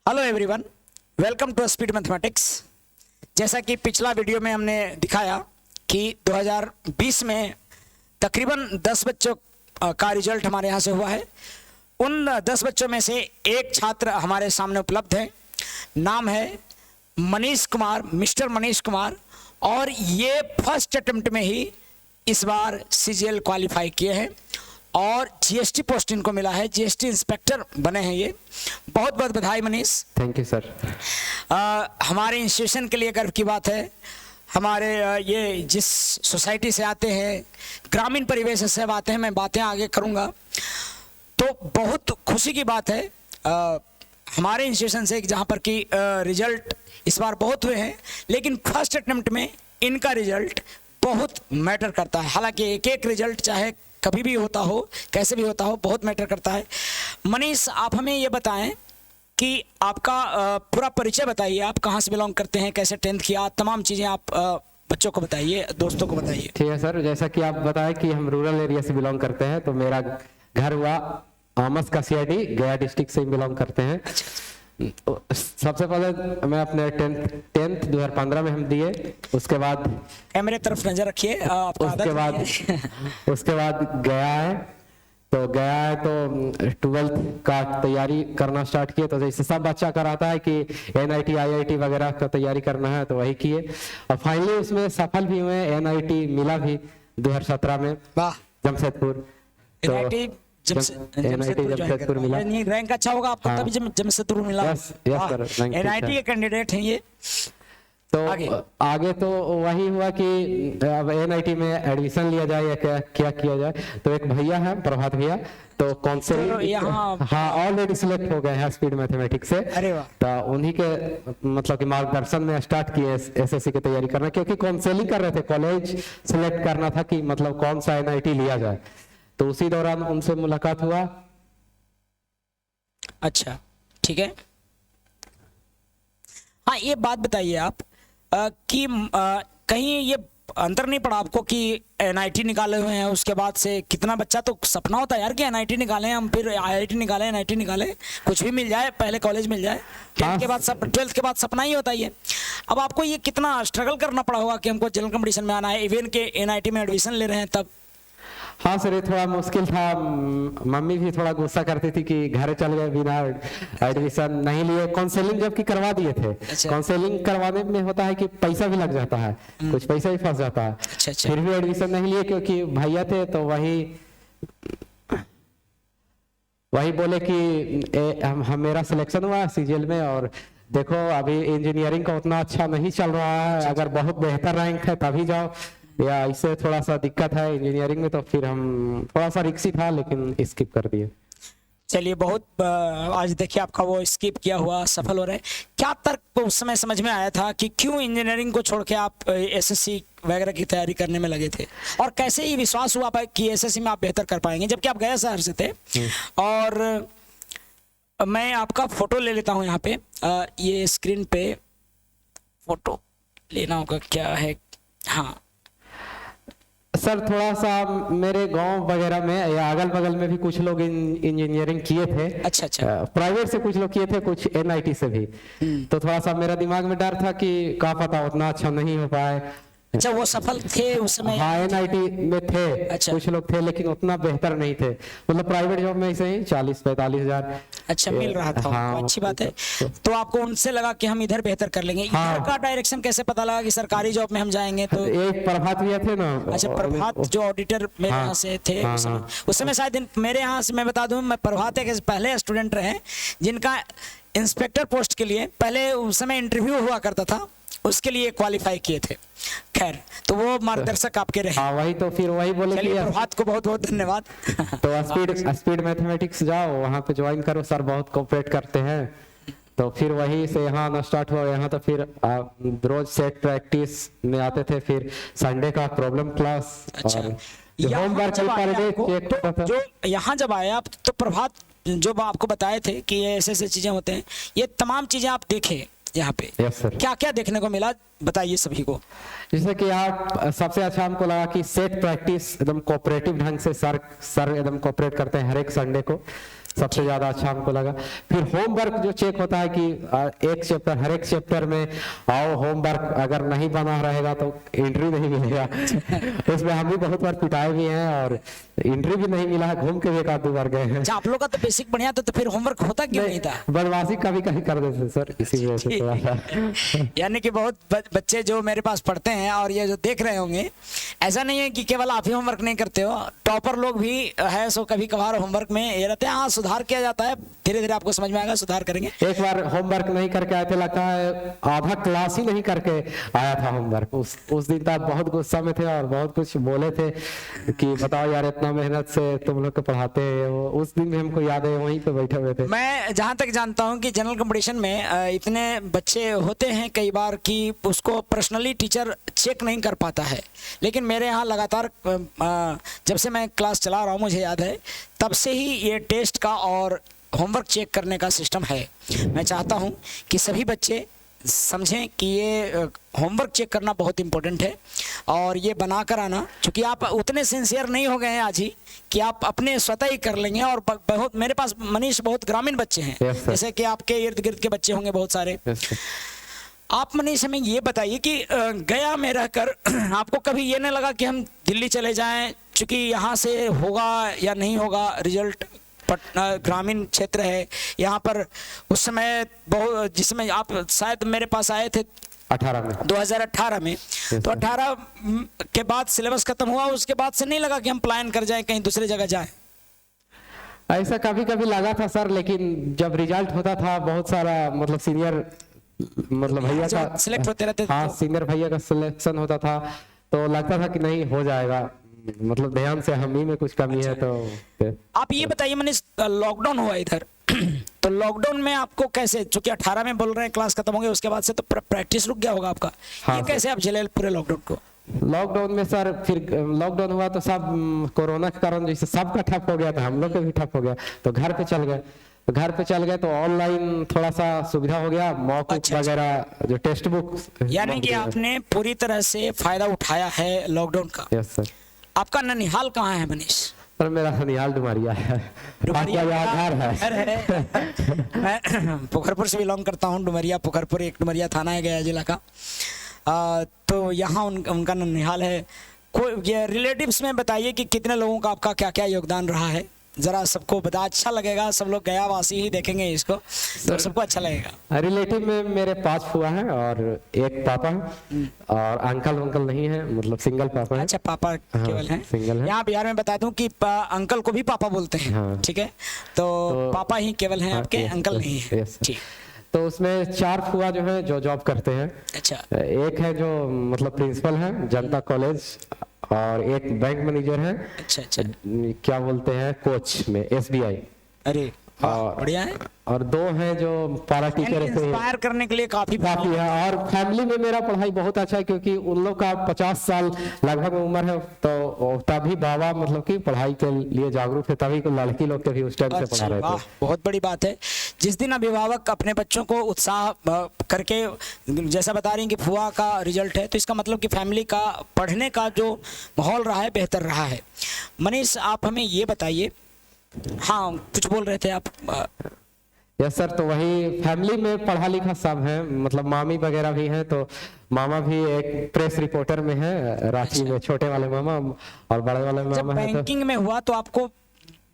Hello everyone, welcome to speed mathematics. जैसा कि पिछला वीडियो में हमने दिखाया कि 2020 में तकरीबन 10 बच्चों का रिजल्ट हमारे यहाँ से हुआ है। उन 10 बच्चों में से एक छात्र हमारे सामने उपलब्ध है, नाम है मनीष कुमार, मिस्टर मनीष कुमार, और ये फर्स्ट अटेम्प्ट में ही इस बार सीजीएल क्वालिफाई किए हैं और जीएसटी पोस्ट इनको मिला है, जीएसटी इंस्पेक्टर बने हैं ये। बहुत बहुत बधाई मनीष। Thank you sir. हमारे इंस्टीट्यूशन के लिए गर्व की बात है। हमारे ये जिस सोसाइटी से आते हैं, ग्रामीण परिवेश से अब आते हैं, मैं बातें आगे करूँगा, तो बहुत खुशी की बात है हमारे इंस्टीट्यूशन से जहाँ पर कि रिजल्ट इस बार बहुत हुए हैं, लेकिन फर्स्ट अटेम्प्ट में इनका रिजल्ट बहुत मैटर करता है। हालांकि एक एक रिजल्ट चाहे कभी भी होता हो, कैसे भी होता हो, बहुत मैटर करता है। मनीष, आप हमें ये बताएं कि आपका पूरा परिचय बताइए, आप कहाँ से बिलोंग करते हैं, कैसे 10th किया, तमाम चीज़ें आप बच्चों को बताइए, दोस्तों को बताइए। ठीक है सर, जैसा कि आप बताएं कि हम रूरल एरिया से बिलोंग करते हैं, तो मेरा घर हुआ आमस का सीआईडी, गया डिस्ट्रिक्ट से बिलोंग करते हैं। सबसे पहले मैं अपने 10th 2015 में हम दिए, उसके बाद कैमरे तरफ नजर रखिए। उसके बाद गया है, तो गया है तो 12th का तैयारी करना स्टार्ट किए। तो जैसे सब बच्चा कराता है कि एनआईटी आईआईटी वगैरह का तैयारी करना है, तो वही किए और फाइनली उसमें सफल भी हुए। एनआईटी मिला भी 2017 में, जमशेदपुर। एनआईटी जमशेदपुर मिला। रैंक अच्छा होगा आपको, तभी जमशेदपुर मिला। एनआईटी के कैंडिडेट हैं ये। तो आगे तो वही हुआ कि अब एनआईटी में एडमिशन लिया जाए या क्या किया जाए। तो एक भैया है, प्रभात भैया, तो काउंसलिंग हाँ ऑलरेडी सिलेक्ट हो गए हैं स्पीड मैथमेटिक्स से। अरे वाह। तो उन्हीं के मतलब कि मार्गदर्शन में स्टार्ट किए एसएससी की तैयारी करना, क्योंकि काउंसलिंग कर रहे थे, कॉलेज सिलेक्ट करना था कि मतलब कौन सा एनआईटी लिया जाए। तो उसी दौरान उनसे मुलाकात हुआ। अच्छा, ठीक है। हाँ, ये बात बताइए आप कि कहीं ये अंतर नहीं पड़ा आपको कि एनआईटी निकाले हुए हैं, उसके बाद से कितना बच्चा तो सपना होता है यार कि एनआईटी निकालें हम, फिर आईआईटी निकालें, एनआईटी निकालें, कुछ भी मिल जाए, पहले कॉलेज मिल जाए। 10th के बाद 12th के बाद सपना ही होता है ये। अब आपको ये कितना स्ट्रगल करना पड़ा होगा कि हमको जनरल कंपटीशन में आना है, इवन के एनआईटी में एडमिशन ले रहे हैं तब। हाँ सर, ये थोड़ा मुश्किल था। मम्मी भी थोड़ा गुस्सा करती थी कि घर चल गए बिना एडमिशन नहीं लिए। काउंसलिंग जबकि करवा दिए थे। अच्छा। काउंसलिंग करवाने में होता है कि पैसा भी लग जाता है, कुछ पैसा भी फंस जाता है। अच्छा। फिर भी एडमिशन नहीं लिए क्योंकि भैया थे, तो वही बोले कि हम मेरा सिलेक्शन हुआ सीजीएल में, और देखो अभी इंजीनियरिंग का उतना अच्छा नहीं चल रहा है, अगर बहुत बेहतर रैंक है तभी जाओ, या इससे थोड़ा सा दिक्कत है इंजीनियरिंग में। तो फिर हम थोड़ा सा रिक्सी था, लेकिन स्किप कर दिए। चलिए, बहुत आज देखिए आपका वो स्किप किया हुआ सफल हो रहे हैं। क्या तर्क उस समय समझ में आया था कि क्यों इंजीनियरिंग को छोड़ के आप एसएससी वगैरह की तैयारी करने में लगे थे, और कैसे ही विश्वास हुआ कि एसएससी में आप बेहतर कर पाएंगे, जबकि आप गया शहर से थे? और मैं आपका फोटो ले लेता हूँ यहाँ पे, ये स्क्रीन पे फोटो लेना होगा, क्या है? हाँ सर, थोड़ा सा मेरे गांव वगैरह में या अगल बगल में भी कुछ लोग इंजीनियरिंग किए थे। अच्छा। प्राइवेट से कुछ लोग किए थे, कुछ एनआईटी से भी। तो थोड़ा सा मेरा दिमाग में डर था कि क्या पता उतना अच्छा नहीं हो पाए। अच्छा, वो सफल थे उस समय? हाँ, एनआईटी में थे। अच्छा। कुछ लोग थे, लेकिन उतना बेहतर नहीं थे, मतलब प्राइवेट जॉब में ऐसे ही 40-45 हजार अच्छा मिल रहा था। हाँ, अच्छी बात है। तो आपको उनसे लगा कि हम इधर बेहतर कर लेंगे। हाँ। इधर का डायरेक्शन कैसे पता लगा कि सरकारी जॉब में हम जाएंगे? तो एक प्रभात भैया थे ना। अच्छा, प्रभात जो ऑडिटर मेरे यहाँ से थे उस समय शायद मेरे यहाँ से, मैं बता दूं, मैं प्रभात के पहले स्टूडेंट रहे जिनका इंस्पेक्टर पोस्ट के लिए पहले उस समय इंटरव्यू हुआ करता था, उसके लिए क्वालिफाई किए थे। खैर, तो वो मार्गदर्शक आपके रहे। हाँ, वही तो फिर वही बोले कि प्रभात को बहुत बहुत धन्यवाद। तो स्पीड मैथमेटिक्स जाओ, वहाँ पे ज्वाइन करो, सर बहुत कोऑपरेट करते हैं। तो फिर वही से यहाँ ना स्टार्ट हुआ। यहाँ तो फिर रोज सेट प्रैक्टिस में आते थे, फिर संडे का प्रॉब्लम क्लास। अच्छा। और होमवर्क जो यहाँ जब आए आप, तो प्रभात जो आपको बताए थे कि ऐसे ऐसे चीजें होते हैं, ये तमाम चीजें आप देखे यहाँ पे? Yes sir. क्या क्या देखने को मिला, बताइए सभी को। जैसे कि आप सबसे अच्छा हमको लगा कि सेट प्रैक्टिस एकदम कोऑपरेटिव ढंग से सर एकदम कोऑपरेट करते हैं हर एक संडे को। सबसे ज्यादा अच्छा हमको लगा। फिर होमवर्क जो चेक होता है कि एक चैप्टर, हर एक चैप्टर में आओ होमवर्क अगर नहीं बना रहेगा तो एंट्री नहीं मिलेगा। उसमें हम भी बहुत बार पिटाए भी हैं और एंट्री भी नहीं मिला है, घूम के भी एक आध दो बार गए हैं। अच्छा, आप लोग का तो बेसिक बढ़िया था, तो फिर होमवर्क होता क्यों नहीं था? बदमाशी कभी कभी कर देते सर, इसी वजह से थोड़ा सा। यानी कि बहुत बच्चे जो मेरे पास पढ़ते हैं और ये जो देख रहे होंगे, ऐसा नहीं है कि केवल आप ही होमवर्क नहीं करते हो, टॉपर लोग भी है सो कभी कभार होमवर्क में ये रहते हैं। हाँ, सुधार किया जाता है, धीरे धीरे आपको समझ में आएगा, सुधार करेंगे। एक बार होमवर्क नहीं करके आए थे, लगता है आधा क्लास ही नहीं करके आया था होमवर्क। उस दिन तक बहुत गुस्सा में थे और बहुत कुछ बोले थे कि बताओ यार इतना मेहनत से तुम लोग को पढ़ाते हैं। उस दिन भी हमको याद है, वहीं पे बैठे हुए थे। मैं जहां तक जानता हूं कि जनरल कंपटीशन में इतने बच्चे होते हैं कई बार कि उसको पर्सनली टीचर चेक नहीं कर पाता है, लेकिन मेरे यहाँ लगातार जब से मैं क्लास चला रहा हूँ, मुझे याद है तब से ही ये टेस्ट का और होमवर्क चेक करने का सिस्टम है। मैं चाहता हूँ कि सभी बच्चे समझें कि ये होमवर्क चेक करना बहुत इम्पोर्टेंट है और ये बना कर आना, क्योंकि आप उतने सिंसियर नहीं हो गए हैं आज ही कि आप अपने स्वतः ही कर लेंगे। और बहुत मेरे पास मनीष बहुत ग्रामीण बच्चे हैं, जैसे कि आपके इर्द गिर्द के बच्चे होंगे बहुत सारे। आप मनीष हमें ये बताइए कि गया में रहकर आपको कभी ये नहीं लगा कि हम दिल्ली चले जाएं, क्योंकि यहाँ से होगा या नहीं होगा रिजल्ट? ग्रामीण क्षेत्र है यहाँ पर। उस समय बहुत, जिसमें आप शायद मेरे पास आए थे 2018 में, तो 18 के बाद सिलेबस खत्म हुआ, उसके बाद से नहीं लगा कि हम प्लान कर जाएं कहीं दूसरी जगह जाएं? ऐसा कभी कभी लगा था सर, लेकिन जब रिजल्ट होता था बहुत सारा मतलब सीनियर भैया का सिलेक्ट होते रहते, हाँ सीनियर भैया का सिलेक्शन होता था, तो लगता था कि नहीं हो जाएगा, मतलब ध्यान से हम ही में कुछ कमी है। तो आप ये बताइए मनीष, लॉकडाउन हुआ इधर तो लॉकडाउन में आपको कैसे, चूंकि 18 में बोल रहे हैं क्लास खत्म हो गई, उसके बाद से तो प्रैक्टिस रुक गया होगा आपका। हाँ, ये कैसे आप झेले पूरे लॉकडाउन को? लॉकडाउन में सर फिर लॉकडाउन हुआ तो सब कोरोना के कारण जैसे सबका ठप हो गया था, हम लोग का भी ठप हो गया, तो घर पे चल गए। घर पे चल गए तो ऑनलाइन थोड़ा सा सुविधा हो गया, मॉक वगैरह जो टेक्स्ट बुक। यानी कि आपने पूरी तरह से फायदा उठाया है लॉकडाउन का। Yes sir. आपका ननिहाल कहाँ है मनीष? सर मेरा ननिहाल डुमरिया है। डुमरिया घर है। मैं पोखरपुर से बिलोंग करता हूँ। डुमरिया पोखरपुर, एक डुमरिया थाना है गया जिला का। तो यहाँ उनका ननिहाल है। कोई ये रिलेटिव्स में बताइए कि कितने लोगों का आपका क्या क्या योगदान रहा है, जरा सबको बता, अच्छा लगेगा। सब लोग गया वासी ही देखेंगे इसको तो सबको अच्छा लगेगा। रिलेटिव में मेरे 5 फुआ हैं और एक पापा है, और अंकल नहीं है, मतलब सिंगल पापा है। अच्छा, पापा केवल हैं, सिंगल है। यहाँ बिहार में बता दूं कि अंकल को भी पापा बोलते हैं। हाँ। ठीक है, तो पापा ही केवल हैं आपके, अंकल नहीं है। ठीक। तो उसमें 4 फुआ जो है जो जॉब करते हैं। अच्छा। एक है जो मतलब प्रिंसिपल है जनता कॉलेज, और एक बैंक मैनेजर है। अच्छा। क्या बोलते हैं कोच में, SBI। अरे बढ़िया है। और 2 हैं जो पारा टीचर है। इंस्पायर करने के लिए काफी है। और फैमिली में मेरा पढ़ाई बहुत अच्छा है, क्योंकि उन लोग का 50 साल लगभग उम्र है, तो तभी बाबा मतलब कि पढ़ाई के लिए जागरूक है, तभी को लड़की लोग के भी उस टाइम से पढ़ा रहे थे। बहुत बड़ी बात है। जिस दिन अभिभावक अपने बच्चों को उत्साह करके, जैसा बता रही हैं कि फुआ का रिजल्ट है, तो इसका मतलब कि फैमिली का पढ़ने का जो माहौल रहा है बेहतर रहा है। मनीष आप हमें ये बताइए, हाँ कुछ बोल रहे थे आप? Yes sir. तो वही फैमिली में पढ़ा लिखा सब है, मतलब मामी वगैरह भी हैं, तो मामा भी एक प्रेस रिपोर्टर में है रांची में, छोटे वाले मामा और बड़े वाले मामा। जब बैंकिंग में हुआ तो आपको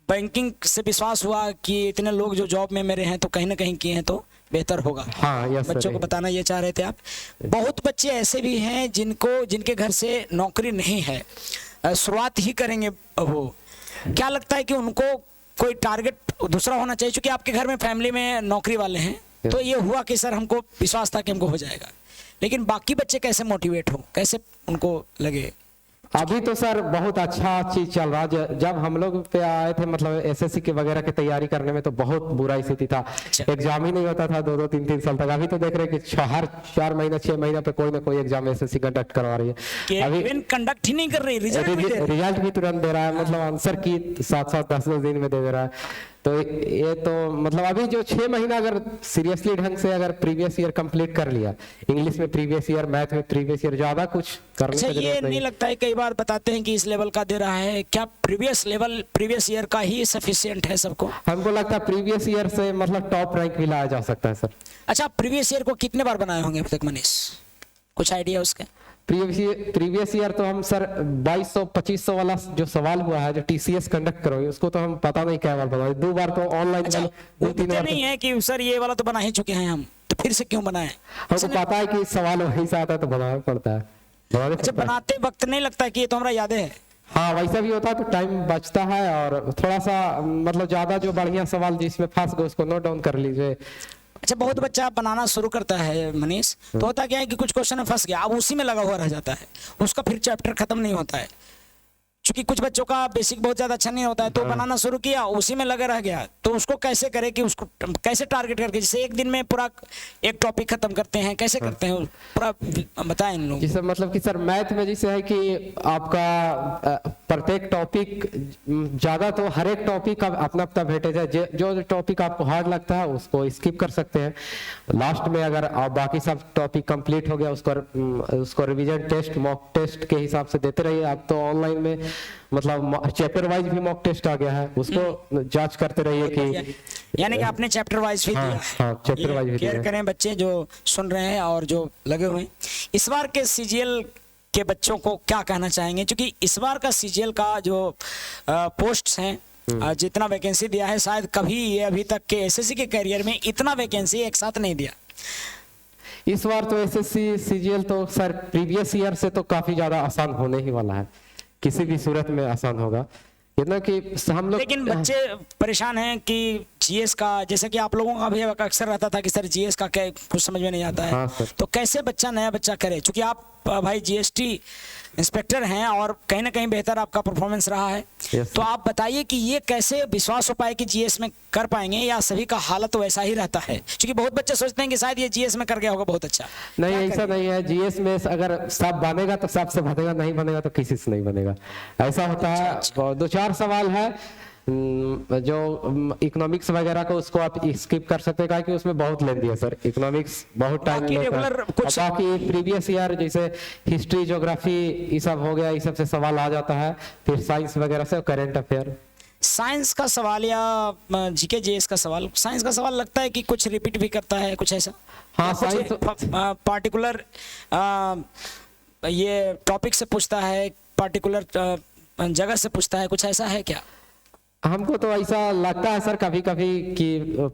बैंकिंग से विश्वास हुआ कि इतने लोग जो जॉब में मेरे हैं तो कहीं ना कहीं किए हैं तो बेहतर होगा। हाँ, यस बच्चों को बताना ये चाह रहे थे आप। बहुत बच्चे ऐसे भी हैं जिनके घर से नौकरी नहीं है, शुरुआत ही करेंगे वो। क्या लगता है कि उनको कोई टारगेट दूसरा होना चाहिए, क्योंकि आपके घर में फैमिली में नौकरी वाले हैं, तो ये हुआ कि सर हमको विश्वास था कि हमको हो जाएगा, लेकिन बाकी बच्चे कैसे मोटिवेट हो, कैसे उनको लगे? अभी तो सर बहुत अच्छा चीज चल रहा है। जब हम लोग पे आए थे मतलब SSC के वगैरह की तैयारी करने में, तो बहुत बुरा स्थिति था। एग्जाम ही नहीं होता था 2-2, 3-3 साल तक। अभी तो देख रहे हैं कि हर 4 महीना 6 महीना पे कोई ना कोई एग्जाम SSC कंडक्ट करवा रही है। अभी कंडक्ट ही नहीं कर रही, रिजल्ट भी तुरंत दे रहा है, मतलब आंसर की 7-7, 10-10 दिन में दे रहा है। तो ये तो मतलब अभी जो 6 महीना अगर सीरियसली ढंग से अगर प्रीवियस ईयर कंप्लीट कर लिया, इंग्लिश में प्रीवियस ईयर, मैथ में प्रीवियस ईयर, ज्यादा कुछ करने अच्छा, की ये जरूरत नहीं नहीं। लगता है, कई बार बताते हैं कि इस लेवल का दे रहा है, क्या प्रीवियस ईयर का ही सफिशिएंट है सबको? हमको लगता है प्रीवियस ईयर से मतलब टॉप रैंक भी लाया जा सकता है सर। अच्छा, प्रीवियस ईयर को कितने बार बनाए होंगे अब तक मनीष, कुछ आइडिया उसका? प्रीवियस ईयर तो हम सर 2200-2500 वाला जो सवाल हुआ है, जो टीसीएस कंडक्ट करोगे, उसको तो हम पता नहीं क्या बार बनाए, 2 बार तो ऑनलाइन, अच्छा, 2-3 बार नहीं है कि सर ये वाला तो बना ही चुके हैं हम, तो फिर से क्यों बनाए? हमको पता है कि सवाल वहीं से आता है तो बनाना पड़ता है, बनाने अच्छा, पड़ता है। बनाते वक्त नहीं लगता कि ये तो हमारा यादें है? हाँ वैसा भी होता है तो टाइम बचता है, और थोड़ा सा मतलब ज्यादा जो बढ़िया सवाल जिसमें फंस गए उसको नोट डाउन कर लीजिए। अच्छा, बहुत बच्चा बनाना शुरू करता है मनीष, तो होता क्या है कि कुछ क्वेश्चन में फंस गया, अब उसी में लगा हुआ रह जाता है, उसका फिर चैप्टर खत्म नहीं होता है, क्योंकि कुछ बच्चों का बेसिक बहुत ज्यादा अच्छा नहीं होता है, तो बनाना शुरू किया, उसी में लगा रह गया, तो उसको कैसे करें कि उसको कैसे टारगेट करके, जैसे एक दिन में पूरा एक टॉपिक खत्म करते हैं, कैसे करते हैं पूरा बताएं इन लोग। जैसे मतलब कि सर मैथ में जैसे है कि आपका प्रत्येक टॉपिक ज्यादा तो हर एक टॉपिक का अपना अपना वेटेज है, जो टॉपिक आपको हार्ड लगता है उसको स्किप कर सकते हैं, लास्ट में अगर आप बाकी सब टॉपिक कंप्लीट हो गया उसको रिवीजन टेस्ट, मॉक टेस्ट के हिसाब से देते रहिए। आप तो ऑनलाइन में मतलब चैप्टर वाइज भी मॉक टेस्ट आ गया है, उसको जांच करते रहिए कि यानी कि आपने चैप्टर वाइज भी हाँ, दिया है। हाँ, चैप्टर वाइज भी केयर दिया है। करें बच्चे जो सुन रहे हैं और जो लगे हुए हैं। इस बार के सीजीएल के बच्चों को क्या कहना चाहेंगे, क्योंकि इस बार का सीजीएल का जो पोस्ट्स हैं, जितना वैकेंसी दिया है, शायद कभी ये अभी तक के एसएससी के करियर में इतना वैकेंसी एक साथ नहीं दिया। इस बार तो एसएससी सीजीएल तो सर प्रीवियस ईयर से तो काफी ज्यादा आसान होने ही वाला है, किसी भी सूरत में आसान होगा, इतना कि हम लोग। लेकिन बच्चे परेशान हैं कि जीएस का, जैसे कि आप लोगों का भी अक्सर रहता था कि सर जीएस का क्या कुछ समझ में नहीं आता है, हाँ सर। तो कैसे नया बच्चा करे, क्योंकि आप भाई जीएसटी इंस्पेक्टर हैं और कहीं ना कहीं बेहतर आपका परफॉर्मेंस रहा है, Yes, तो आप बताइए कि ये कैसे विश्वास हो पाए कि जीएस में कर पाएंगे, या सभी का हालत वैसा ही रहता है, क्योंकि बहुत बच्चे सोचते हैं कि शायद ये जीएस में कर गया होगा बहुत अच्छा। नहीं ऐसा नहीं है, जीएस में अगर सब बनेगा तो सबसे बनेगा, नहीं बनेगा तो किसी से नहीं बनेगा, ऐसा होता है। 2-4 सवाल है जो इकोनॉमिक्स वगैरह को उसको आप स्किप कर सकते हैं, कि उसमें बहुत लेंदी है सर, इकोनॉमिक्स बहुत टाइम बाकी लेता है। regular कुछ- और बाकी प्रीवियस ईयर जैसे हिस्ट्री, ज्योग्राफी, ये सब हो गया, ये सब से सवाल आ जाता है, फिर साइंस वगैरह से, करंट अफेयर। साइंस का सवाल या जीके जीएस का सवाल, साइंस का सवाल लगता है कि कुछ रिपीट भी करता है, कुछ ऐसा? हाँ साइंस पार्टिकुलर ये टॉपिक से पूछता है, पार्टिकुलर जगह से पूछता है, कुछ ऐसा है क्या? हमको तो ऐसा लगता है सर कभी कभी कि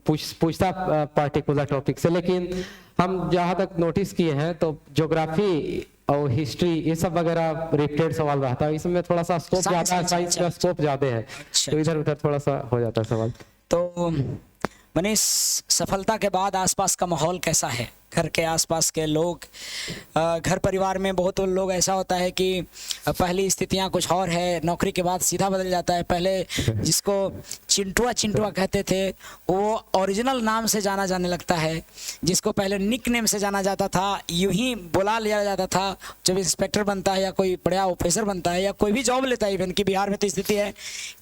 पूछता पर्टिकुलर टॉपिक से, लेकिन हम जहाँ तक नोटिस किए हैं तो ज्योग्राफी और हिस्ट्री ये सब वगैरह रिपीटेड सवाल रहता है, इसमें थोड़ा सा स्कोप ज्यादा है, साइंस का स्कोप ज्यादा है, अच्छा, तो इधर उधर थोड़ा सा हो जाता है सवाल। तो मनीष, सफलता के बाद आसपास का माहौल कैसा है, घर के आसपास के लोग, घर परिवार में बहुत लोग ऐसा होता है कि पहली स्थितियां कुछ और है, नौकरी के बाद सीधा बदल जाता है, पहले जिसको चिंटुआ चिंटुआ कहते थे वो ओरिजिनल नाम से जाना जाने लगता है, जिसको पहले निक नेम से जाना जाता था, यूं ही बुला लिया जाता था, जब इंस्पेक्टर बनता है या कोई बड़ा ऑफिसर बनता है या कोई भी जॉब लेता है, इवन कि बिहार में तो स्थिति है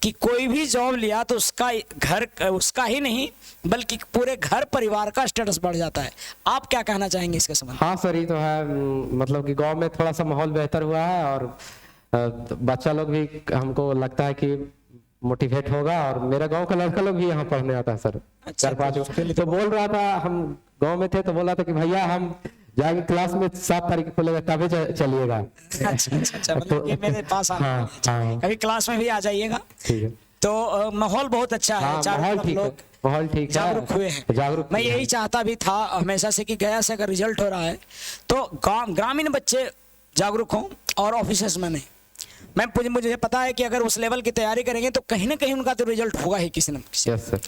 कि कोई भी जॉब लिया तो उसका घर, उसका ही नहीं बल्कि पूरे घर परिवार का स्टेटस बढ़ जाता है। आप क्या कहना चाहेंगे इसके संबंध? हाँ सर ये तो है, मतलब कि गांव में थोड़ा सा माहौल बेहतर हुआ है, और बच्चा लोग भी हमको लगता है कि मोटिवेट होगा, और मेरा गांव का लड़का लोग भी यहाँ पढ़ने आता है सर। अच्छा, 4-5 तो बोल रहा था, हम गांव में थे तो बोल रहा था कि भैया हम जाएंगे क्लास में 7 तारीख को खुलेगा तभी चलिएगा। अच्छा, मतलब ये मेरे पास आना, हाँ। कभी क्लास में भी आ जाइएगा। ठीक है, तो माहौल बहुत अच्छा है, हाँ चारों माहौल तरफ ठीक है, लोग माहौल ठीक है, जागरूक हुए हैं। जागरूक मैं यही चाहता भी था हमेशा से कि गया से अगर रिजल्ट हो रहा है तो ग्रामीण बच्चे जागरूक हों और ऑफिसर्स में नहीं। मुझे पता है कि अगर उस लेवल की तैयारी करेंगे तो कहीं ना कहीं उनका तो रिजल्ट होगा ही किसी न किसी। Yes sir.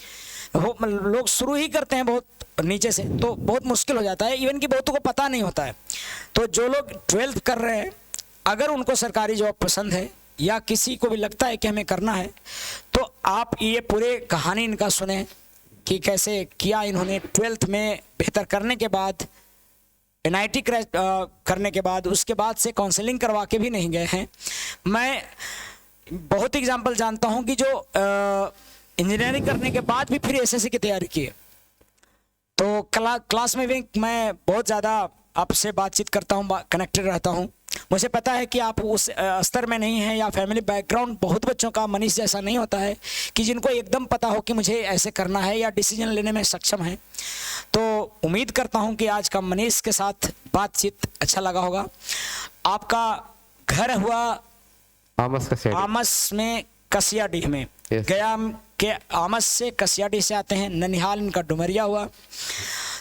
लोग शुरू ही करते हैं बहुत नीचे से, तो बहुत मुश्किल हो जाता है, इवन कि बहुतों को पता नहीं होता है। तो जो लोग 12th कर रहे हैं, अगर उनको सरकारी जॉब पसंद है या किसी को भी लगता है कि हमें करना है, तो आप ये पूरे कहानी इनका सुने कि कैसे किया इन्होंने 12th में बेहतर करने के बाद, NIT क्रैक करने के बाद, उसके बाद से काउंसलिंग करवा के भी नहीं गए हैं। मैं बहुत एग्जाम्पल जानता हूं कि जो इंजीनियरिंग करने के बाद भी फिर एसएससी की तैयारी की है। तो क्लास में भी मैं बहुत ज़्यादा आपसे बातचीत करता हूँ, कनेक्टेड रहता हूँ। मुझे पता है कि आप उस स्तर में नहीं हैं, या फैमिली बैकग्राउंड बहुत बच्चों का मनीष जैसा नहीं होता है कि जिनको एकदम पता हो कि मुझे ऐसे करना है या डिसीजन लेने में सक्षम है। तो उम्मीद करता हूँ कि आज का मनीष के साथ बातचीत अच्छा लगा होगा। आपका घर हुआ आमस में कसियाडीह में, गया के आमस से कसियाडीह से आते हैं, ननिहाल इनका डुमरिया हुआ।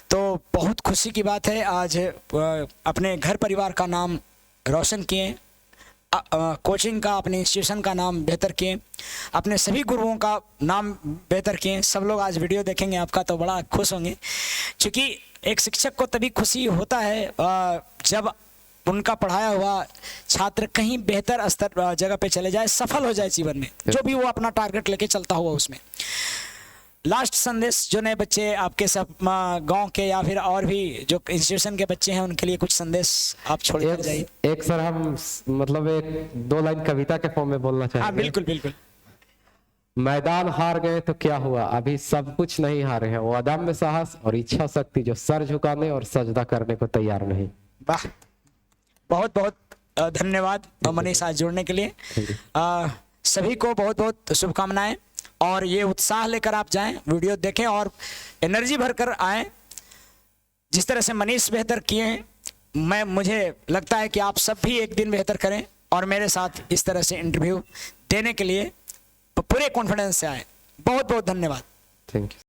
तो बहुत खुशी की बात है, आज अपने घर परिवार का नाम रोशन किए, कोचिंग का, अपने इंस्टीट्यूशन का नाम बेहतर किए, अपने सभी गुरुओं का नाम बेहतर किए। सब लोग आज वीडियो देखेंगे आपका तो बड़ा खुश होंगे, क्योंकि एक शिक्षक को तभी खुशी होता है जब उनका पढ़ाया हुआ छात्र कहीं बेहतर स्तर जगह पे चले जाए, सफल हो जाए जीवन में, जो भी वो अपना टारगेट लेके चलता हुआ उसमें। लास्ट संदेश जो नए बच्चे आपके सब गांव के या फिर और भी जो इंस्टीट्यूशन के बच्चे हैं उनके लिए कुछ संदेश आप छोड़ कर जाइए। एक सर हम मतलब एक 2 लाइन कविता के फॉर्म में बोलना चाहेंगे। बिल्कुल बिल्कुल। मैदान हार गए तो क्या हुआ, अभी सब कुछ नहीं हारे हैं, वो अदम्य साहस और इच्छा शक्ति जो सर झुकाने और सजदा करने को तैयार नहीं। वाह, बहुत बहुत धन्यवाद मनीष आज जुड़ने के लिए। सभी को बहुत बहुत शुभकामनाएं, और ये उत्साह लेकर आप जाएं, वीडियो देखें और एनर्जी भरकर आएं। जिस तरह से मनीष बेहतर किए हैं, मुझे लगता है कि आप सब भी एक दिन बेहतर करें और मेरे साथ इस तरह से इंटरव्यू देने के लिए पूरे कॉन्फिडेंस से आए। बहुत बहुत धन्यवाद। Thank you.